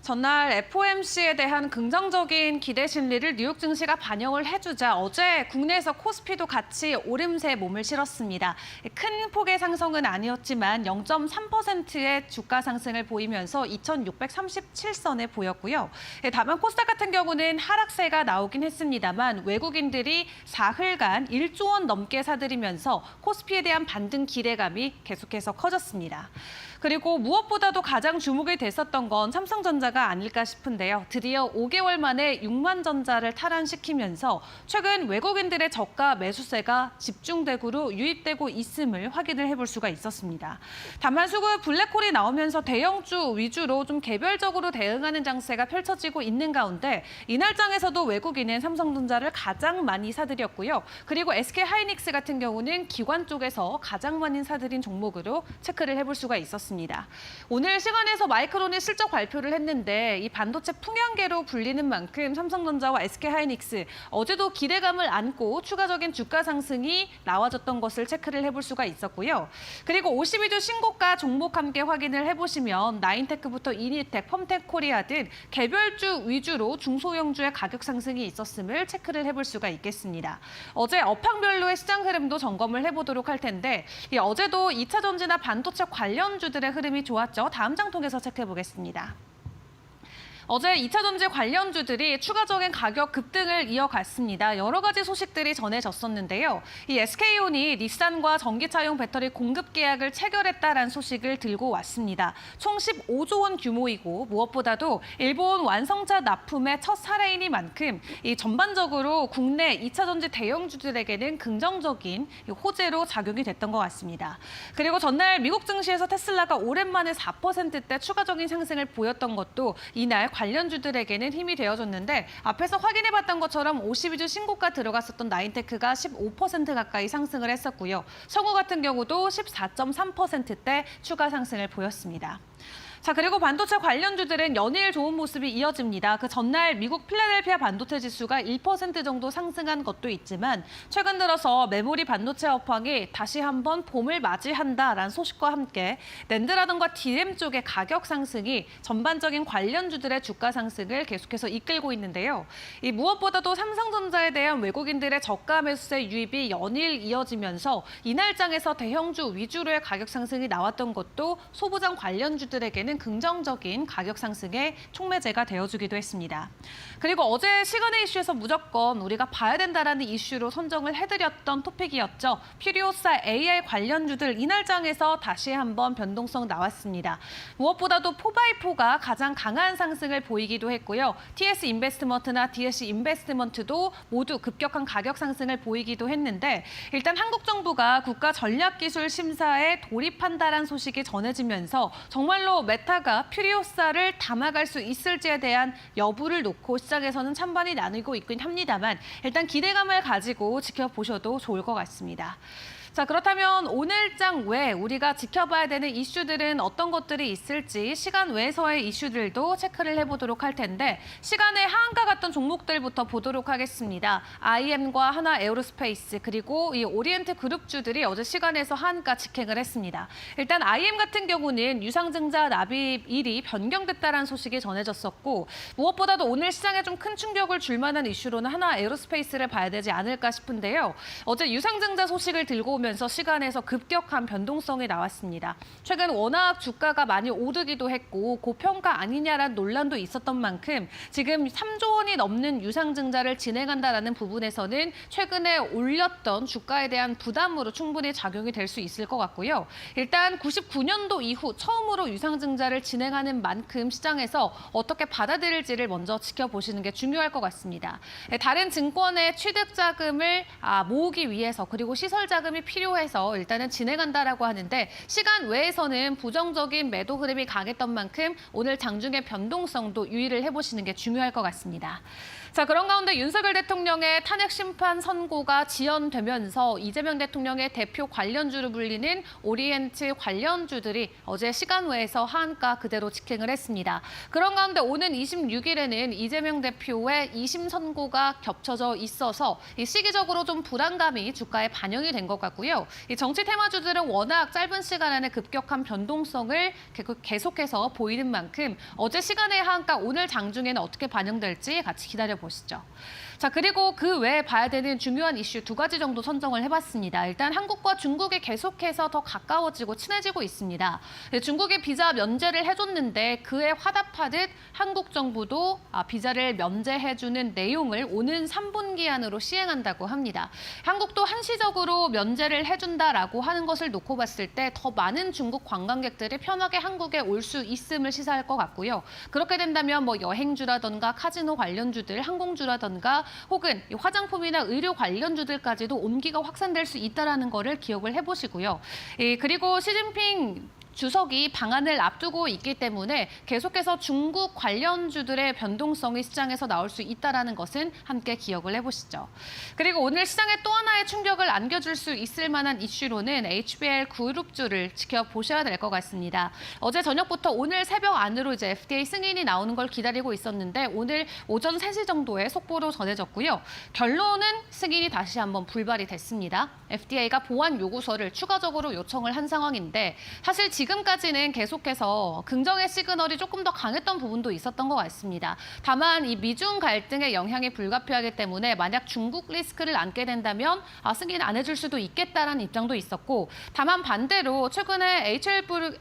전날 FOMC에 대한 긍정적인 기대 심리를 뉴욕 증시가 반영을 해주자 어제 국내에서 코스피도 같이 오름세에 몸을 실었습니다. 큰 폭의 상승은 아니었지만 0.3%의 주가 상승을 보이면서 2,637선에 보였고요. 다만 코스닥 같은 경우는 하락세가 나오긴 했습니다만 외국인들이 사흘간 1조 원 넘게 사들이면서 코스피에 대한 반등 기대감이 계속해서 커졌습니다. 그리고 무엇보다도 가장 주목이 됐었던 건 삼성전자가 아닐까 싶은데요. 드디어 5개월 만에 6만 전자를 탈환시키면서 최근 외국인들의 저가 매수세가 집중대구로 유입되고 있음을 확인을 해볼 수가 있었습니다. 다만 수급 블랙홀이 나오면서 대형주 위주로 좀 개별적으로 대응하는 장세가 펼쳐지고 있는 가운데 이날장에서도 외국인은 삼성전자를 가장 많이 사들였고요. 그리고 SK하이닉스 같은 경우는 기관 쪽에서 가장 많이 사들인 종목으로 체크를 해볼 수가 있었습니다. 오늘 시간에서 마이크론이 실적 발표를 했는데 이 반도체 풍향계로 불리는 만큼 삼성전자와 SK하이닉스 어제도 기대감을 안고 추가적인 주가 상승이 나와줬던 것을 체크를 해볼 수가 있었고요. 그리고 52주 신고가 종목 함께 확인을 해보시면 나인테크부터 이니텍, 펌텍코리아 등 개별주 위주로 중소형주의 가격 상승이 있었음을 체크를 해볼 수가 있겠습니다. 어제 업황별로의 시장 흐름도 점검을 해보도록 할 텐데 어제도 2차 전지나 반도체 관련주들의 흐름이 좋았죠. 다음 장 통해서 체크해 보겠습니다. 어제 2차 전지 관련주들이 추가적인 가격 급등을 이어갔습니다. 여러 가지 소식들이 전해졌었는데요. 이 SK온이 닛산과 전기차용 배터리 공급 계약을 체결했다라는 소식을 들고 왔습니다. 총 15조 원 규모이고 무엇보다도 일본 완성차 납품의 첫 사례이니 만큼 이 전반적으로 국내 2차 전지 대형주들에게는 긍정적인 호재로 작용이 됐던 것 같습니다. 그리고 전날 미국 증시에서 테슬라가 오랜만에 4%대 추가적인 상승을 보였던 것도 이날 관련주들에게는 힘이 되어줬는데 앞에서 확인해봤던 것처럼 52주 신고가 들어갔었던 나인테크가 15% 가까이 상승을 했었고요. 성우 같은 경우도 14.3%대 추가 상승을 보였습니다. 자, 그리고 반도체 관련주들은 연일 좋은 모습이 이어집니다. 그 전날 미국 필라델피아 반도체 지수가 1% 정도 상승한 것도 있지만 최근 들어서 메모리 반도체 업황이 다시 한번 봄을 맞이한다라는 소식과 함께 낸드라던가 DRAM 쪽의 가격 상승이 전반적인 관련주들의 주가 상승을 계속해서 이끌고 있는데요. 이 무엇보다도 삼성전자에 대한 외국인들의 저가 매수세 유입이 연일 이어지면서 이날장에서 대형주 위주로의 가격 상승이 나왔던 것도 소부장 관련주들에게는 긍정적인 가격 상승의 촉매제가 되어주기도 했습니다. 그리고 어제 시간의 이슈에서 무조건 우리가 봐야 된다라는 이슈로 선정을 해드렸던 토픽이었죠. 퓨리오사 AR 관련주들 이날장에서 다시 한번 변동성 나왔습니다. 무엇보다도 4x4가 가장 강한 상승을 보이기도 했고요. TS 인베스트먼트나 DSC 인베스트먼트도 모두 급격한 가격 상승을 보이기도 했는데 일단 한국 정부가 국가 전략기술 심사에 돌입한다라는 소식이 전해지면서 정말로 메타가 퓨리오사를 담아갈 수 있을지에 대한 여부를 놓고 시장에서는 찬반이 나뉘고 있긴 합니다만 일단 기대감을 가지고 지켜보셔도 좋을 것 같습니다. 자, 그렇다면 오늘장 외 우리가 지켜봐야 되는 이슈들은 어떤 것들이 있을지 시간 외에서의 이슈들도 체크를 해보도록 할 텐데 시간의 하한가 같던 종목들부터 보도록 하겠습니다. IM과 하나 에어로스페이스 그리고 이 오리엔트 그룹주들이 어제 시간에서 하한가 직행을 했습니다. 일단 IM 같은 경우는 유상증자 납입일이 변경됐다는 소식이 전해졌었고 무엇보다도 오늘 시장에 좀 큰 충격을 줄 만한 이슈로는 하나 에어로스페이스를 봐야 되지 않을까 싶은데요. 어제 유상증자 소식을 들고 오면서 시간에서 급격한 변동성이 나왔습니다. 최근 워낙 주가가 많이 오르기도 했고 고평가 아니냐라는 논란도 있었던 만큼 지금 3조 원이 넘는 유상증자를 진행한다라는 부분에서는 최근에 올렸던 주가에 대한 부담으로 충분히 작용이 될 수 있을 것 같고요. 일단 99년도 이후 처음으로 유상증자를 진행하는 만큼 시장에서 어떻게 받아들일지를 먼저 지켜보시는 게 중요할 것 같습니다. 다른 증권의 취득 자금을 모으기 위해서 그리고 시설 자금이 필요해서 일단은 진행한다라고 하는데 시간 외에서는 부정적인 매도 흐름이 강했던 만큼 오늘 장중의 변동성도 유의를 해보시는 게 중요할 것 같습니다. 자, 그런 가운데 윤석열 대통령의 탄핵 심판 선고가 지연되면서 이재명 대통령의 대표 관련주로 불리는 오리엔트 관련주들이 어제 시간 외에서 하한가 그대로 직행을 했습니다. 그런 가운데 오는 26일에는 이재명 대표의 2심 선고가 겹쳐져 있어서 시기적으로 좀 불안감이 주가에 반영이 된 것 같고 같고요. 이 정치 테마주들은 워낙 짧은 시간 안에 급격한 변동성을 계속해서 보이는 만큼 어제 시간의 하한가 오늘 장중에는 어떻게 반영될지 같이 기다려보시죠. 자, 그리고 그 외에 봐야 되는 중요한 이슈 두 가지 정도 선정을 해봤습니다. 일단 한국과 중국이 계속해서 더 가까워지고 친해지고 있습니다. 중국이 비자 면제를 해줬는데 그에 화답하듯 한국 정부도 비자를 면제해주는 내용을 오는 3분기 안으로 시행한다고 합니다. 한국도 한시적으로 면제를 해준다라고 하는 것을 놓고 봤을 때 더 많은 중국 관광객들이 편하게 한국에 올 수 있음을 시사할 것 같고요. 그렇게 된다면 뭐 여행주라던가 카지노 관련주들, 항공주라던가 혹은 화장품이나 의료 관련주들까지도 온기가 확산될 수 있다는 거를 기억을 해보시고요. 그리고 시진핑 주석이 방한을 앞두고 있기 때문에 계속해서 중국 관련주들의 변동성이 시장에서 나올 수 있다는 것은 함께 기억을 해보시죠. 그리고 오늘 시장에 또 하나의 충격을 안겨줄 수 있을 만한 이슈로는 HBL 그룹주를 지켜보셔야 될 것 같습니다. 어제 저녁부터 오늘 새벽 안으로 이제 FDA 승인이 나오는 걸 기다리고 있었는데 오늘 오전 3시 정도에 속보로 전해졌고요. 결론은 승인이 다시 한번 불발이 됐습니다. FDA가 보완 요구서를 추가적으로 요청을 한 상황인데 사실 지금까지는 계속해서 긍정의 시그널이 조금 더 강했던 부분도 있었던 것 같습니다. 다만 이 미중 갈등의 영향이 불가피하기 때문에 만약 중국 리스크를 안게 된다면 승인 안 해줄 수도 있겠다라는 입장도 있었고 다만 반대로 최근에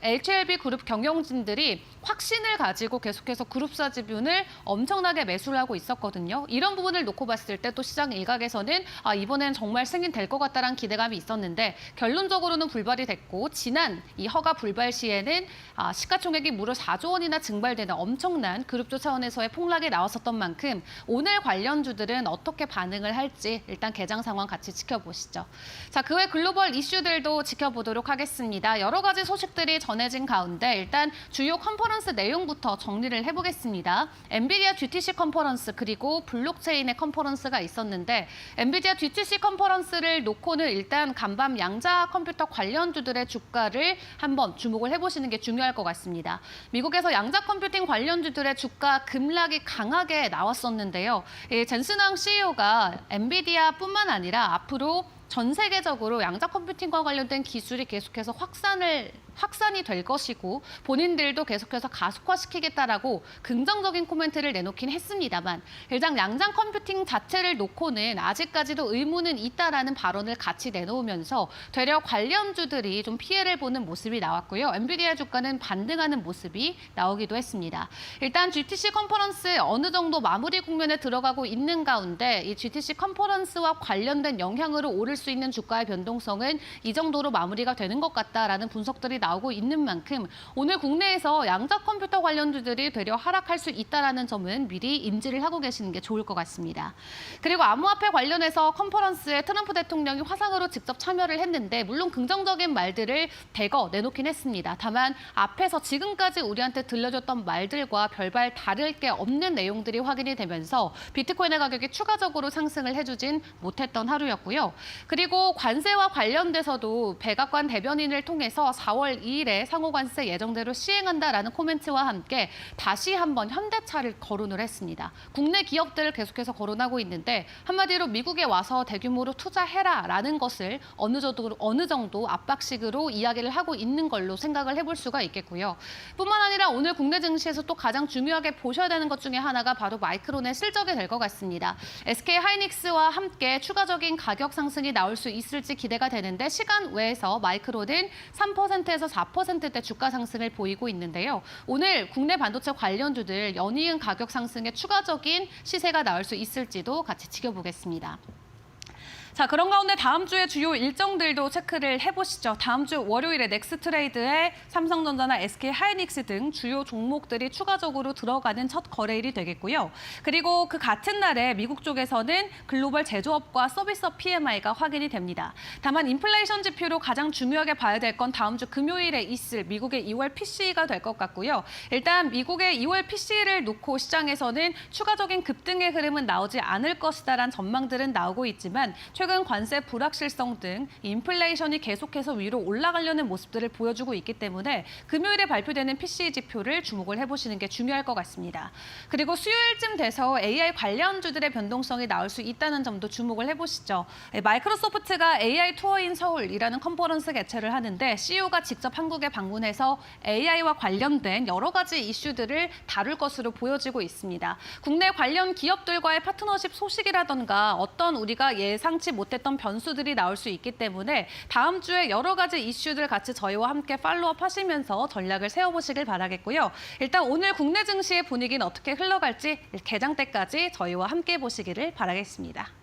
HLB 그룹 경영진들이 확신을 가지고 계속해서 그룹사 지분을 엄청나게 매수를 하고 있었거든요. 이런 부분을 놓고 봤을 때 또 시장 일각에서는 이번엔 정말 승인될 것 같다라는 기대감이 있었는데 결론적으로는 불발이 됐고 지난 이 허가 불발 시에는 시가총액이 무려 4조 원이나 증발되는 엄청난 그룹주 차원에서의 폭락이 나왔었던 만큼 오늘 관련주들은 어떻게 반응을 할지 일단 개장 상황 같이 지켜보시죠. 자, 그 외 글로벌 이슈들도 지켜보도록 하겠습니다. 여러 가지 소식들이 전해진 가운데 일단 주요 컨퍼런스 내용부터 정리를 해보겠습니다. 엔비디아 GTC 컨퍼런스 그리고 블록체인의 컨퍼런스가 있었는데 엔비디아 GTC 컨퍼런스를 놓고는 일단 간밤 양자 컴퓨터 관련주들의 주가를 한번 주목을 해보시는 게 중요할 것 같습니다. 미국에서 양자 컴퓨팅 관련주들의 주가 급락이 강하게 나왔었는데요. 젠슨왕 CEO가 엔비디아뿐만 아니라 앞으로 전 세계적으로 양자 컴퓨팅과 관련된 기술이 계속해서 확산이 될 것이고 본인들도 계속해서 가속화시키겠다라고 긍정적인 코멘트를 내놓긴 했습니다만 일단 양자 컴퓨팅 자체를 놓고는 아직까지도 의문은 있다라는 발언을 같이 내놓으면서 되려 관련주들이 좀 피해를 보는 모습이 나왔고요. 엔비디아 주가는 반등하는 모습이 나오기도 했습니다. 일단 GTC 컨퍼런스 어느 정도 마무리 국면에 들어가고 있는 가운데 이 GTC 컨퍼런스와 관련된 영향으로 오를 수 있는 주가의 변동성은 이 정도로 마무리가 되는 것 같다라는 분석들이 나오고 있는 만큼 오늘 국내에서 양자 컴퓨터 관련주들이 되려 하락할 수 있다는 점은 미리 인지를 하고 계시는 게 좋을 것 같습니다. 그리고 암호화폐 관련해서 컨퍼런스에 트럼프 대통령이 화상으로 직접 참여를 했는데 물론 긍정적인 말들을 대거 내놓긴 했습니다. 다만 앞에서 지금까지 우리한테 들려줬던 말들과 별반 다를 게 없는 내용들이 확인이 되면서 비트코인의 가격이 추가적으로 상승을 해주진 못했던 하루였고요. 그리고 관세와 관련돼서도 백악관 대변인을 통해서 4월 2일에 상호관세 예정대로 시행한다라는 코멘트와 함께 다시 한번 현대차를 거론을 했습니다. 국내 기업들을 계속해서 거론하고 있는데 한마디로 미국에 와서 대규모로 투자해라라는 것을 어느 정도 압박식으로 이야기를 하고 있는 걸로 생각을 해볼 수가 있겠고요. 뿐만 아니라 오늘 국내 증시에서 또 가장 중요하게 보셔야 되는 것 중에 하나가 바로 마이크론의 실적이 될 것 같습니다. SK 하이닉스와 함께 추가적인 가격 상승이 나올 수 있을지 기대가 되는데 시간 외에서 마이크론은 3%에서 4%대 주가 상승을 보이고 있는데요. 오늘 국내 반도체 관련주들 연이은 가격 상승에 추가적인 시세가 나올 수 있을지도 같이 지켜보겠습니다. 자, 그런 가운데 다음 주의 주요 일정들도 체크를 해보시죠. 다음 주 월요일에 넥스트레이드에 삼성전자나 SK 하이닉스 등 주요 종목들이 추가적으로 들어가는 첫 거래일이 되겠고요. 그리고 그 같은 날에 미국 쪽에서는 글로벌 제조업과 서비스업 PMI가 확인이 됩니다. 다만 인플레이션 지표로 가장 중요하게 봐야 될 건 다음 주 금요일에 있을 미국의 2월 PCE가 될 것 같고요. 일단 미국의 2월 PCE를 놓고 시장에서는 추가적인 급등의 흐름은 나오지 않을 것이다라는 전망들은 나오고 있지만 최근 관세 불확실성 등 인플레이션이 계속해서 위로 올라가려는 모습들을 보여주고 있기 때문에 금요일에 발표되는 PCE 지표를 주목을 해보시는 게 중요할 것 같습니다. 그리고 수요일쯤 돼서 AI 관련주들의 변동성이 나올 수 있다는 점도 주목을 해보시죠. 마이크로소프트가 AI 투어인 서울이라는 컨퍼런스 개최를 하는데 CEO가 직접 한국에 방문해서 AI와 관련된 여러 가지 이슈들을 다룰 것으로 보여지고 있습니다. 국내 관련 기업들과의 파트너십 소식이라던가 어떤 우리가 예상치 못했던 변수들이 나올 수 있기 때문에 다음 주에 여러 가지 이슈들 같이 저희와 함께 팔로업 하시면서 전략을 세워보시길 바라겠고요. 일단 오늘 국내 증시의 분위기는 어떻게 흘러갈지 개장 때까지 저희와 함께 보시기를 바라겠습니다.